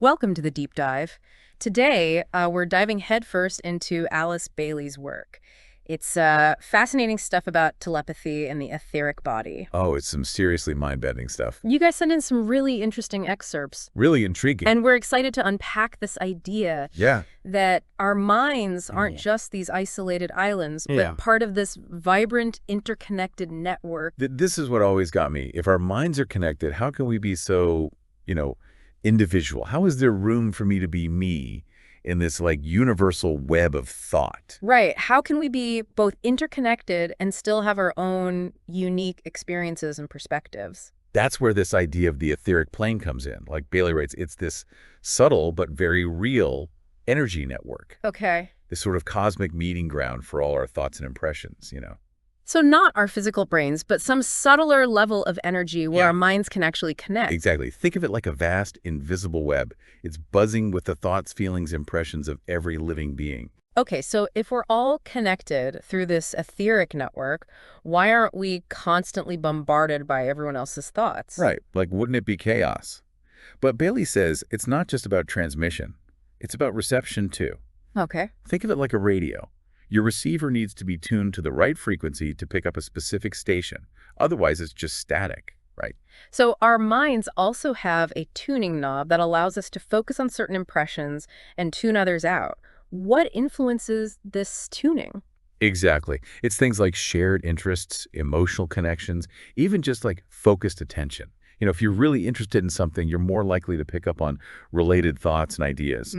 Welcome to the deep dive. Today, we're diving headfirst into Alice Bailey's work. It's fascinating stuff about telepathy and the etheric body. Oh, it's some seriously mind-bending stuff. You guys sent in some really interesting excerpts, Really intriguing. and we're excited to unpack this idea Yeah. that our minds aren't just these isolated islands, but part of this vibrant, interconnected network. This is what always got me. If our minds are connected, how can we be so, individual? How is there room for me to be me in this, universal web of thought? Right. How can we be both interconnected and still have our own unique experiences and perspectives? That's where this idea of the etheric plane comes in. Like Bailey writes, it's this subtle but very real energy network. Okay. This sort of cosmic meeting ground for all our thoughts and impressions. So not our physical brains, but some subtler level of energy where our minds can actually connect. Exactly. Think of it like a vast, invisible web. It's buzzing with the thoughts, feelings, impressions of every living being. Okay, so if we're all connected through this etheric network, why aren't we constantly bombarded by everyone else's thoughts? Right. Like, wouldn't it be chaos? But Bailey says it's not just about transmission. It's about reception, too. Okay. Think of it like a radio. Your receiver needs to be tuned to the right frequency to pick up a specific station. Otherwise, it's just static, right? So our minds also have a tuning knob that allows us to focus on certain impressions and tune others out. What influences this tuning? Exactly. It's things like shared interests, emotional connections, even just like focused attention. If you're really interested in something, you're more likely to pick up on related thoughts and ideas.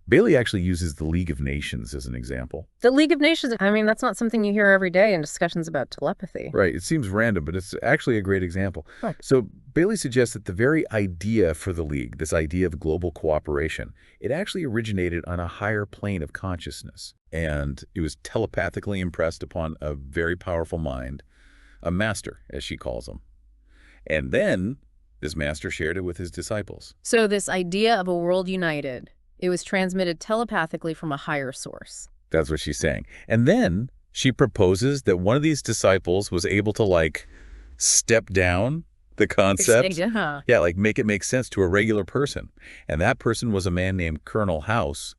Bailey actually uses the League of Nations as an example. The League of Nations, I mean, that's not something you hear every day in discussions about telepathy. Right. It seems random, but it's actually a great example. Right. So Bailey suggests that the very idea for the League, this idea of global cooperation, it actually originated on a higher plane of consciousness. And it was telepathically impressed upon a very powerful mind, a master, as she calls him. And then this master shared it with his disciples. So this idea of a world united, it was transmitted telepathically from a higher source. That's what she's saying. And then she proposes that one of these disciples was able to, step down the concept. Yeah, make it make sense to a regular person. And that person was a man named Colonel House,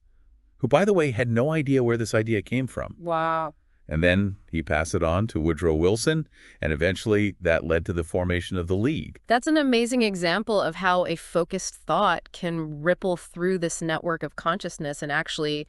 who, by the way, had no idea where this idea came from. Wow. And then he passed it on to Woodrow Wilson, and eventually that led to the formation of the League. That's an amazing example of how a focused thought can ripple through this network of consciousness and actually,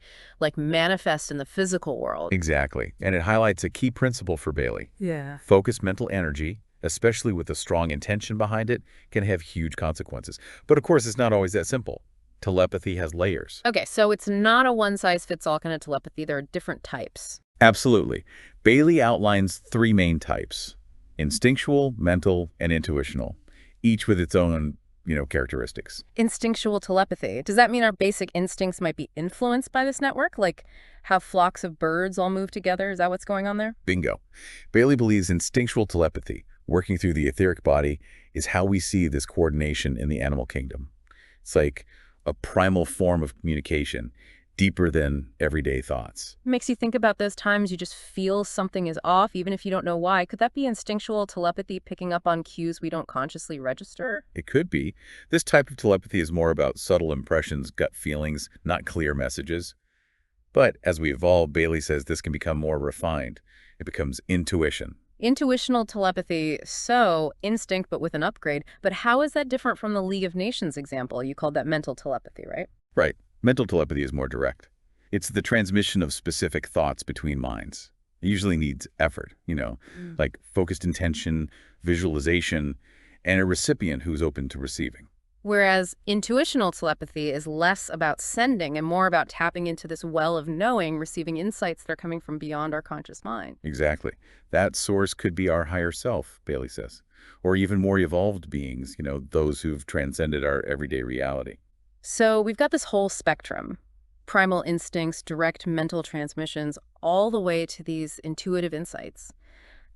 manifest in the physical world. Exactly. And it highlights a key principle for Bailey. Yeah. Focused mental energy, especially with a strong intention behind it, can have huge consequences. But of course, it's not always that simple. Telepathy has layers. Okay, so it's not a one-size-fits-all kind of telepathy. There are different types. Absolutely. Bailey outlines three main types: instinctual, mental, and intuitional, each with its own, characteristics. Instinctual telepathy. Does that mean our basic instincts might be influenced by this network? Like how flocks of birds all move together? Is that what's going on there? Bingo. Bailey believes instinctual telepathy, working through the etheric body, is how we see this coordination in the animal kingdom. It's like a primal form of communication, deeper than everyday thoughts. Makes you think about those times you just feel something is off, even if you don't know why. Could that be instinctual telepathy picking up on cues we don't consciously register? It could be. This type of telepathy is more about subtle impressions, gut feelings, not clear messages. But as we evolve, Bailey says this can become more refined. It becomes intuition. Intuitional telepathy, so instinct but with an upgrade. But how is that different from the League of Nations example? You called that mental telepathy, right? Right. Mental telepathy is more direct. It's the transmission of specific thoughts between minds. It usually needs effort, like focused intention, visualization, and a recipient who's open to receiving. Whereas intuitional telepathy is less about sending and more about tapping into this well of knowing, receiving insights that are coming from beyond our conscious mind. Exactly. That source could be our higher self, Bailey says, or even more evolved beings, those who've transcended our everyday reality. So we've got this whole spectrum, primal instincts, direct mental transmissions, all the way to these intuitive insights.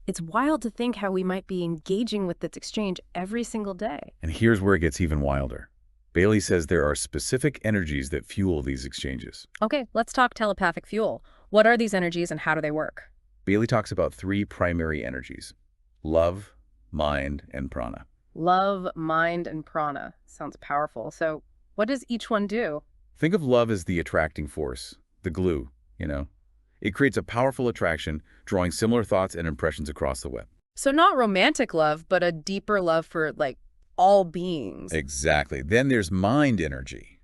It's wild to think how we might be engaging with this exchange every single day. And here's where it gets even wilder. Bailey says there are specific energies that fuel these exchanges. Okay, let's talk telepathic fuel. What are these energies and how do they work? Bailey talks about three primary energies: love, mind, and prana. Love, mind, and prana. Sounds powerful. So What does each one do? Think of love as the attracting force, the glue, you know. It creates a powerful attraction, drawing similar thoughts and impressions across the web. So not romantic love, but a deeper love for, like, all beings. Exactly. Then there's mind energy,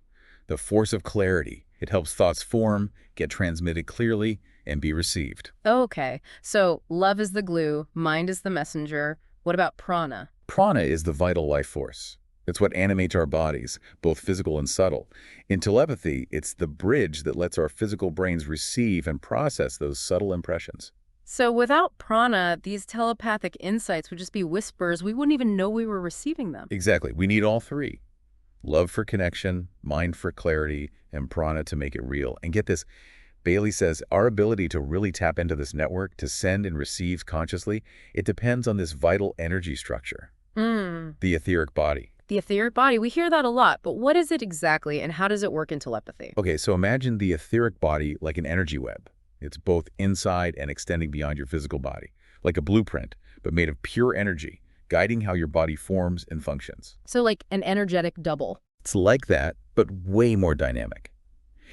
the force of clarity. It helps thoughts form, get transmitted clearly, and be received. Okay, so love is the glue, mind is the messenger. What about prana? Prana is the vital life force. It's what animates our bodies, both physical and subtle. In telepathy, it's the bridge that lets our physical brains receive and process those subtle impressions. So without prana, these telepathic insights would just be whispers. We wouldn't even know we were receiving them. Exactly. We need all three. Love for connection, mind for clarity, and prana to make it real. And get this, Bailey says our ability to really tap into this network, to send and receive consciously, it depends on this vital energy structure, Hmm. the etheric body. The etheric body, we hear that a lot, but what is it exactly and how does it work in telepathy? Okay, so imagine the etheric body like an energy web. It's both inside and extending beyond your physical body, like a blueprint, but made of pure energy, guiding how your body forms and functions. So like an energetic double. It's like that, but way more dynamic.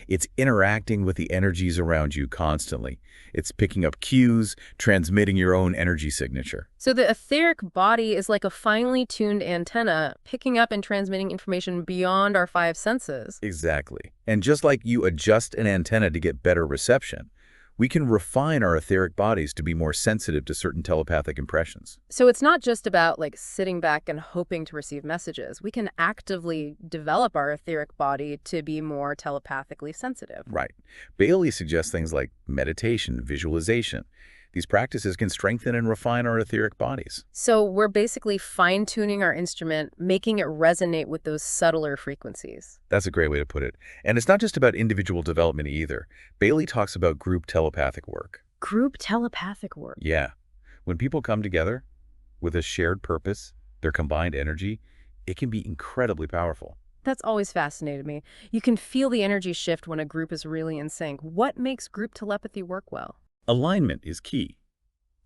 It's interacting with the energies around you constantly. It's picking up cues, transmitting your own energy signature. So the etheric body is like a finely tuned antenna, picking up and transmitting information beyond our five senses. Exactly. And just like you adjust an antenna to get better reception, we can refine our etheric bodies to be more sensitive to certain telepathic impressions. So it's not just about like sitting back and hoping to receive messages. We can actively develop our etheric body to be more telepathically sensitive. Right. Bailey suggests things like meditation, visualization. These practices can strengthen and refine our etheric bodies. So we're basically fine-tuning our instrument, making it resonate with those subtler frequencies. That's a great way to put it. And it's not just about individual development either. Bailey talks about group telepathic work. Group telepathic work. Yeah. When people come together with a shared purpose, their combined energy, it can be incredibly powerful. That's always fascinated me. You can feel the energy shift when a group is really in sync. What makes group telepathy work well? Alignment is key.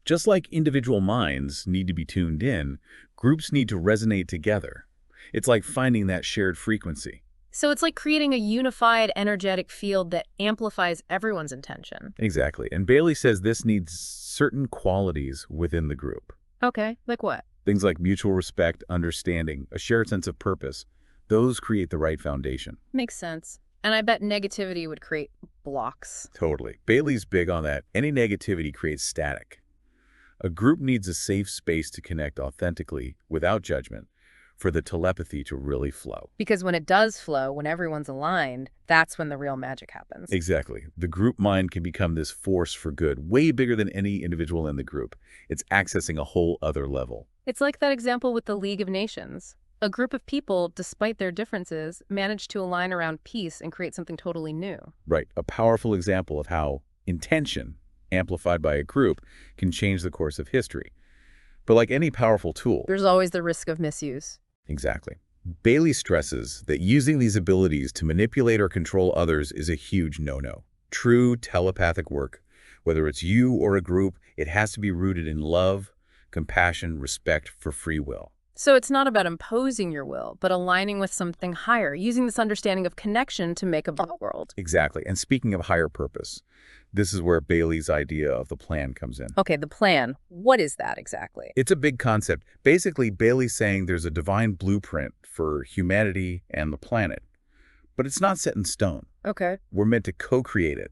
Just like individual minds need to be tuned in, groups need to resonate together. It's like finding that shared frequency. So it's like creating a unified energetic field that amplifies everyone's intention. Exactly. And Bailey says this needs certain qualities within the group. Okay, like what? Things like mutual respect, understanding, a shared sense of purpose. Those create the right foundation. Makes sense. And I bet negativity would create blocks. Totally. Bailey's big on that. Any negativity creates static. A group needs a safe space to connect authentically, without judgment, for the telepathy to really flow. Because when it does flow, when everyone's aligned, that's when the real magic happens. Exactly. The group mind can become this force for good, way bigger than any individual in the group. It's accessing a whole other level. It's like that example with the League of Nations. A group of people, despite their differences, manage to align around peace and create something totally new. Right. A powerful example of how intention, amplified by a group, can change the course of history. But like any powerful tool... There's always the risk of misuse. Exactly. Bailey stresses that using these abilities to manipulate or control others is a huge no-no. True telepathic work, whether it's you or a group, it has to be rooted in love, compassion, respect for free will. So it's not about imposing your will, but aligning with something higher, using this understanding of connection to make a better world. Exactly. And speaking of higher purpose, this is where Bailey's idea of the plan comes in. Okay, the plan. What is that exactly? It's a big concept. Basically, Bailey's saying there's a divine blueprint for humanity and the planet, but it's not set in stone. Okay. We're meant to co-create it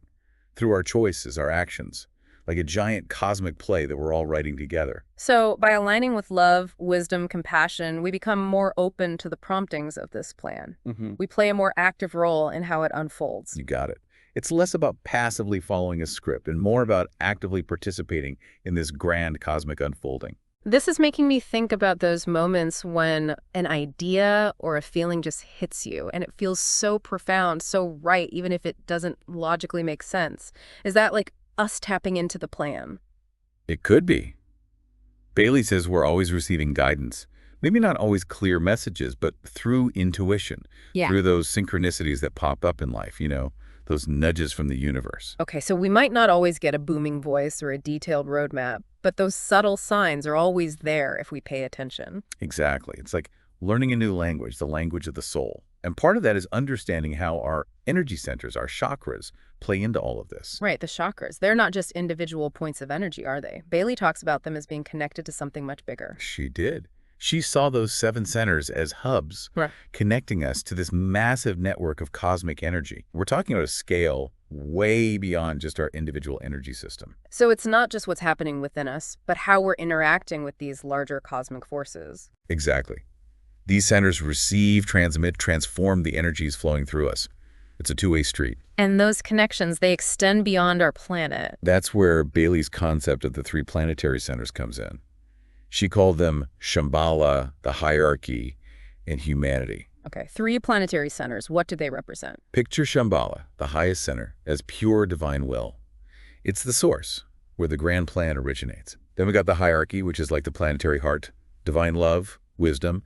through our choices, our actions, like a giant cosmic play that we're all writing together. So by aligning with love, wisdom, compassion, we become more open to the promptings of this plan. We play a more active role in how it unfolds. You got it. It's less about passively following a script and more about actively participating in this grand cosmic unfolding. This is making me think about those moments when an idea or a feeling just hits you and it feels so profound, so right, even if it doesn't logically make sense. Is that like us tapping into the plan? It could be. Bailey says we're always receiving guidance. Maybe not always clear messages, but through intuition, through those synchronicities that pop up in life, those nudges from the universe. Okay, so we might not always get a booming voice or a detailed roadmap, but those subtle signs are always there if we pay attention. Exactly. It's like learning a new language, the language of the soul. And part of that is understanding how our energy centers, our chakras, play into all of this. Right, the chakras. They're not just individual points of energy, are they? Bailey talks about them as being connected to something much bigger. She did. She saw those 7 centers as hubs, Right. connecting us to this massive network of cosmic energy. We're talking about a scale way beyond just our individual energy system. So it's not just what's happening within us, but how we're interacting with these larger cosmic forces. Exactly. These centers receive, transmit, transform the energies flowing through us. It's a two-way street. And those connections, they extend beyond our planet. That's where Bailey's concept of the 3 planetary centers comes in. She called them Shambhala, the hierarchy, and humanity. Okay, 3 planetary centers. What do they represent? Picture Shambhala, the highest center, as pure divine will. It's the source, where the grand plan originates. Then we got the hierarchy, which is like the planetary heart, divine love, wisdom,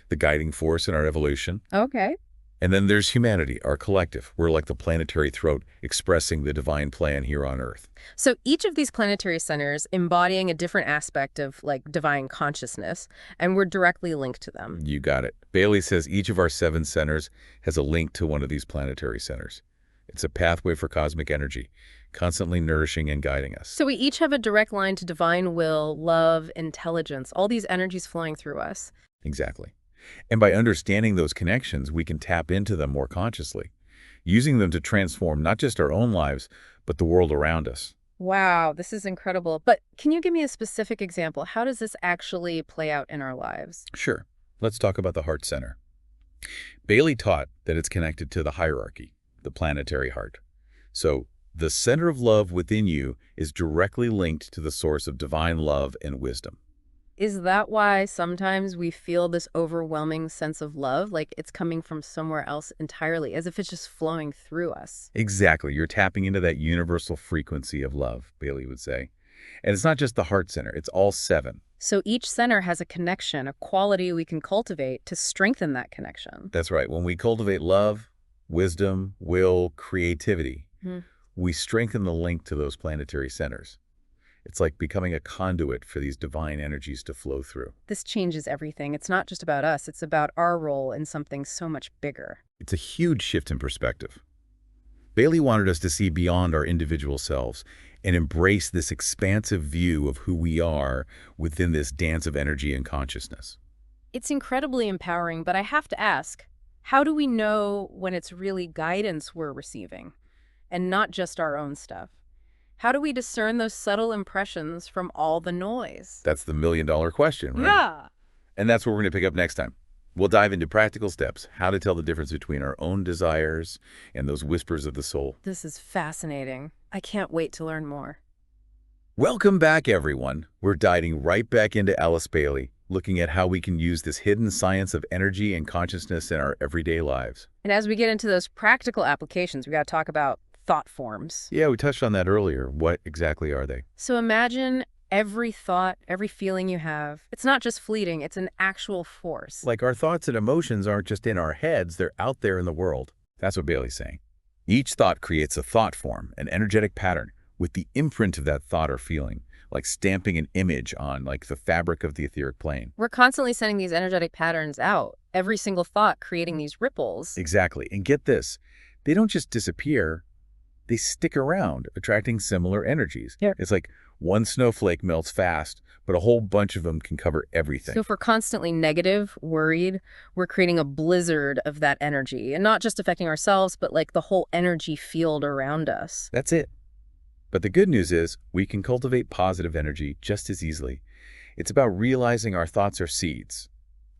the guiding force in our evolution. Okay. And then there's humanity, our collective. We're like the planetary throat expressing the divine plan here on Earth. So each of these planetary centers embodying a different aspect of like divine consciousness, and we're directly linked to them. You got it. Bailey says each of our 7 centers has a link to one of these planetary centers. It's a pathway for cosmic energy, constantly nourishing and guiding us. So we each have a direct line to divine will, love, intelligence, all these energies flowing through us. Exactly. And by understanding those connections, we can tap into them more consciously, using them to transform not just our own lives, but the world around us. Wow, this is incredible. But can you give me a specific example? How does this actually play out in our lives? Sure. Let's talk about the heart center. Bailey taught that it's connected to the hierarchy, the planetary heart. So the center of love within you is directly linked to the source of divine love and wisdom. Is that why sometimes we feel this overwhelming sense of love, like it's coming from somewhere else entirely, as if it's just flowing through us? Exactly. You're tapping into that universal frequency of love, Bailey would say. And it's not just the heart center, it's all 7. So each center has a connection, a quality we can cultivate to strengthen that connection. That's right. When we cultivate love, wisdom, will, creativity, we strengthen the link to those planetary centers. It's like becoming a conduit for these divine energies to flow through. This changes everything. It's not just about us. It's about our role in something so much bigger. It's a huge shift in perspective. Bailey wanted us to see beyond our individual selves and embrace this expansive view of who we are within this dance of energy and consciousness. It's incredibly empowering, but I have to ask, how do we know when it's really guidance we're receiving and not just our own stuff? How do we discern those subtle impressions from all the noise? That's the million-dollar question, right? Yeah. And that's what we're going to pick up next time. We'll dive into practical steps, how to tell the difference between our own desires and those whispers of the soul. This is fascinating. I can't wait to learn more. Welcome back, everyone. We're diving right back into Alice Bailey, looking at how we can use this hidden science of energy and consciousness in our everyday lives. And as we get into those practical applications, we got to talk about thought forms. Yeah, we touched on that earlier. What exactly are they? So imagine every thought, every feeling you have. It's not just fleeting, it's an actual force. Like our thoughts and emotions aren't just in our heads, they're out there in the world. That's what Bailey's saying. Each thought creates a thought form, an energetic pattern, with the imprint of that thought or feeling, like stamping an image on like the fabric of the etheric plane. We're constantly sending these energetic patterns out, every single thought creating these ripples. Exactly. And get this, they don't just disappear, they stick around, attracting similar energies. Yeah. It's like one snowflake melts fast, but a whole bunch of them can cover everything. So if we're constantly negative, worried, we're creating a blizzard of that energy, and not just affecting ourselves, but like the whole energy field around us. That's it. But the good news is we can cultivate positive energy just as easily. It's about realizing our thoughts are seeds.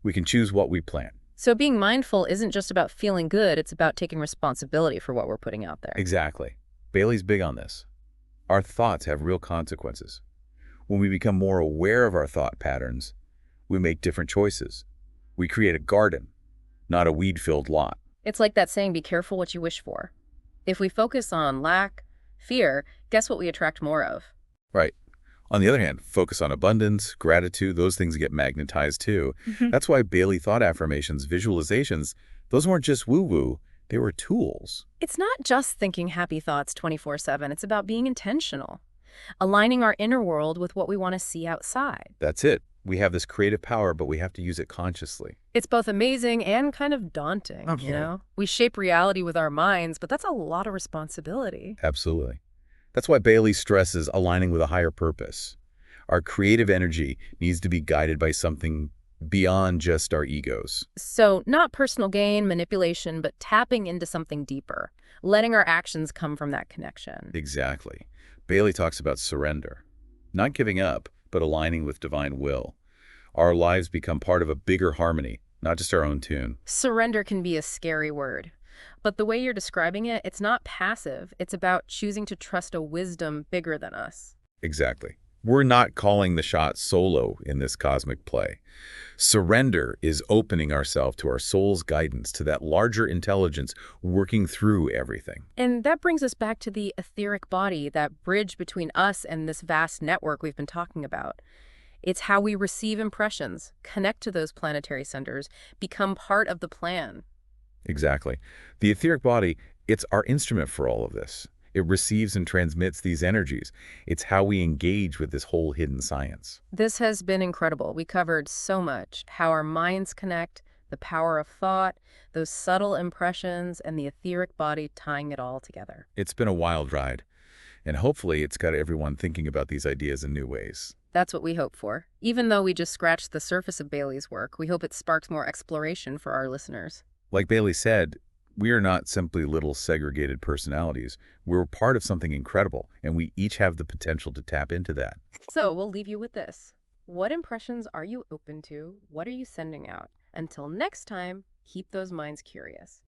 We can choose what we plant. So being mindful isn't just about feeling good, it's about taking responsibility for what we're putting out there. Exactly. Bailey's big on this. Our thoughts have real consequences. When we become more aware of our thought patterns, we make different choices. We create a garden, not a weed-filled lot. It's like that saying, be careful what you wish for. If we focus on lack, fear, guess what we attract more of? Right. On the other hand, focus on abundance, gratitude, those things get magnetized too. That's why Bailey thought affirmations, visualizations, those weren't just woo-woo, they were tools. It's not just thinking happy thoughts 24/7. It's about being intentional, aligning our inner world with what we want to see outside. That's it. We have this creative power, but we have to use it consciously. It's both amazing and kind of daunting, you Absolutely. know? We shape reality with our minds, but that's a lot of responsibility. Absolutely. That's why Bailey stresses aligning with a higher purpose. Our creative energy needs to be guided by something beyond just our egos. So, not personal gain, manipulation, but tapping into something deeper, letting our actions come from that connection. Exactly. Bailey talks about surrender. Not giving up, but aligning with divine will. Our lives become part of a bigger harmony, not just our own tune. Surrender can be a scary word, but the way you're describing it, it's not passive. It's about choosing to trust a wisdom bigger than us. Exactly. We're not calling the shots solo in this cosmic play. Surrender is opening ourselves to our soul's guidance, to that larger intelligence working through everything. And that brings us back to the etheric body, that bridge between us and this vast network we've been talking about. It's how we receive impressions, connect to those planetary centers, become part of the plan. Exactly. The etheric body, it's our instrument for all of this. It receives and transmits these energies. It's how we engage with this whole hidden science. This has been incredible. We covered so much, how our minds connect, the power of thought, those subtle impressions, and the etheric body tying it all together. It's been a wild ride, and hopefully it's got everyone thinking about these ideas in new ways. That's what we hope for. Even though we just scratched the surface of Bailey's work, we hope it sparks more exploration for our listeners. Like Bailey said, we are not simply little segregated personalities. We're part of something incredible, and we each have the potential to tap into that. So we'll leave you with this. What impressions are you open to? What are you sending out? Until next time, keep those minds curious.